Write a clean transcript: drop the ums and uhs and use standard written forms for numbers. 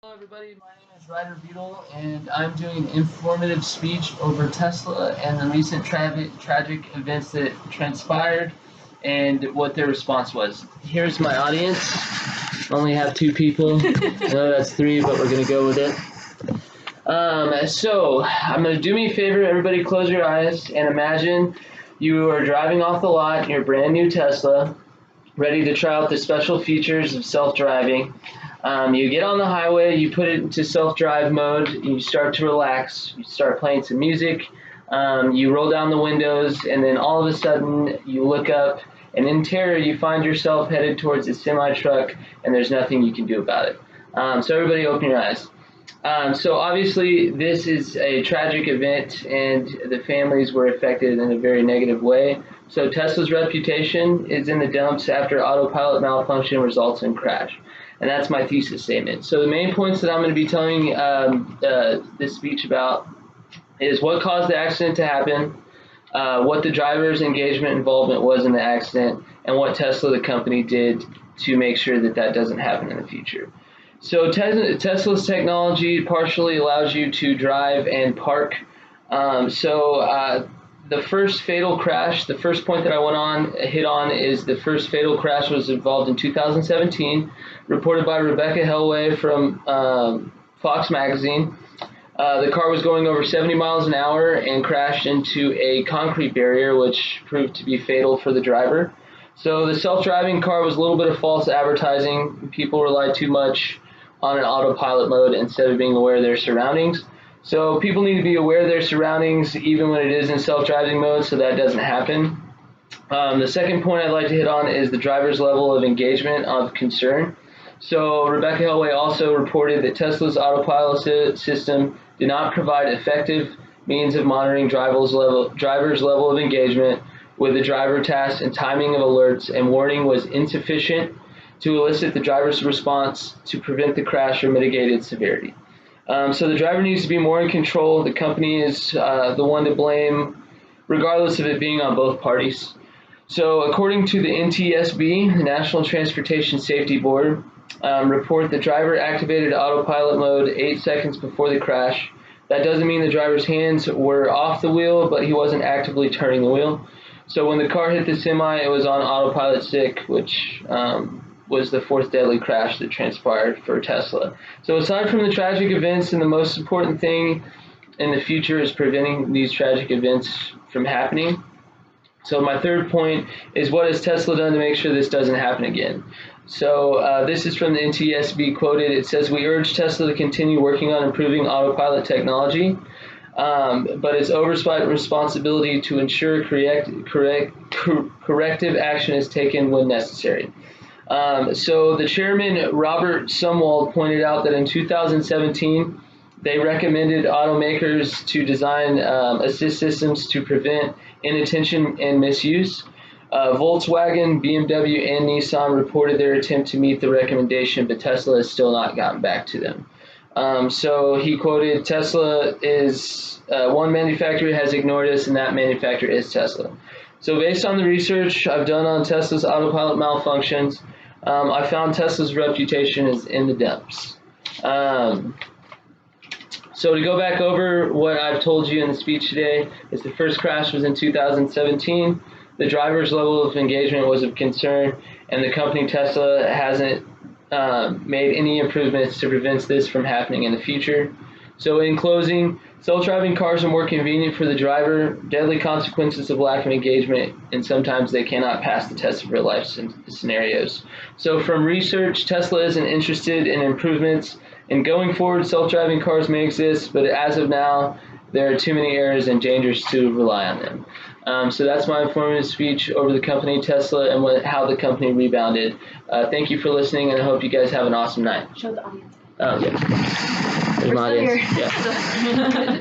Hello everybody, my name is Beadle, and I'm doing an informative speech over Tesla and the recent tragic events that transpired and what their response was. Here's my audience. I only have two people. I know that's three, but we're going to go with it. So I'm going to do me a favor, everybody close your eyes and imagine you are driving off the lot in your brand new Tesla, ready to try out the special features of self-driving. You get on the highway, you put it into self-drive mode, you start to relax, you start playing some music, you roll down the windows, and then all of a sudden you look up, and in terror you find yourself headed towards a semi-truck, and there's nothing you can do about it. So everybody open your eyes. So obviously this is a tragic event, and the families were affected in a very negative way. So Tesla's reputation is in the dumps after autopilot malfunction results in crash. And that's my thesis statement. So the main points that I'm going to be telling this speech about is what caused the accident to happen, what the driver's engagement involvement was in the accident, and what Tesla, the company, did to make sure that that doesn't happen in the future. So Tesla's technology partially allows you to drive and park. The first fatal crash, the first point that I hit on is the first fatal crash was involved in 2017, reported by Rebecca Hellway from Fox Magazine. The car was going over 70 miles an hour and crashed into a concrete barrier, which proved to be fatal for the driver. So the self-driving car was a little bit of false advertising. People relied too much on an autopilot mode instead of being aware of their surroundings. So people need to be aware of their surroundings even when it is in self-driving mode so that doesn't happen. The second point I'd like to hit on is the driver's level of engagement of concern. So Rebecca Hellway also reported that Tesla's autopilot system did not provide effective means of monitoring driver's level of engagement with the driver task, and timing of alerts and warning was insufficient to elicit the driver's response to prevent the crash or mitigate its severity. So the driver needs to be more in control. The company is the one to blame, regardless of it being on both parties. So according to the NTSB, the National Transportation Safety Board, report the driver activated autopilot mode 8 seconds before the crash. That doesn't mean the driver's hands were off the wheel, but he wasn't actively turning the wheel. So when the car hit the semi, it was on autopilot stick, which was the fourth deadly crash that transpired for Tesla. So aside from the tragic events, and the most important thing in the future is preventing these tragic events from happening. So my third point is, what has Tesla done to make sure this doesn't happen again? So this is from the NTSB quoted. It says, "We urge Tesla to continue working on improving autopilot technology, but it's oversight responsibility to ensure corrective action is taken when necessary." So the chairman, Robert Sumwald, pointed out that in 2017, they recommended automakers to design assist systems to prevent inattention and misuse. Volkswagen, BMW, and Nissan reported their attempt to meet the recommendation, but Tesla has still not gotten back to them. So he quoted, "Tesla is one manufacturer has ignored us, and that manufacturer is Tesla." So based on the research I've done on Tesla's autopilot malfunctions, I found Tesla's reputation is in the dumps. So to go back over what I've told you in the speech today, is the first crash was in 2017. The driver's level of engagement was of concern, and the company Tesla hasn't made any improvements to prevent this from happening in the future. So in closing, self-driving cars are more convenient for the driver, deadly consequences of lack of engagement, and sometimes they cannot pass the test of real life scenarios. So from research, Tesla isn't interested in improvements, and going forward, self-driving cars may exist, but as of now, there are too many errors and dangers to rely on them. So that's my informative speech over the company Tesla and how the company rebounded. Thank you for listening, and I hope you guys have an awesome night. Show the audience. Oh, yeah. There's my audience. Yeah.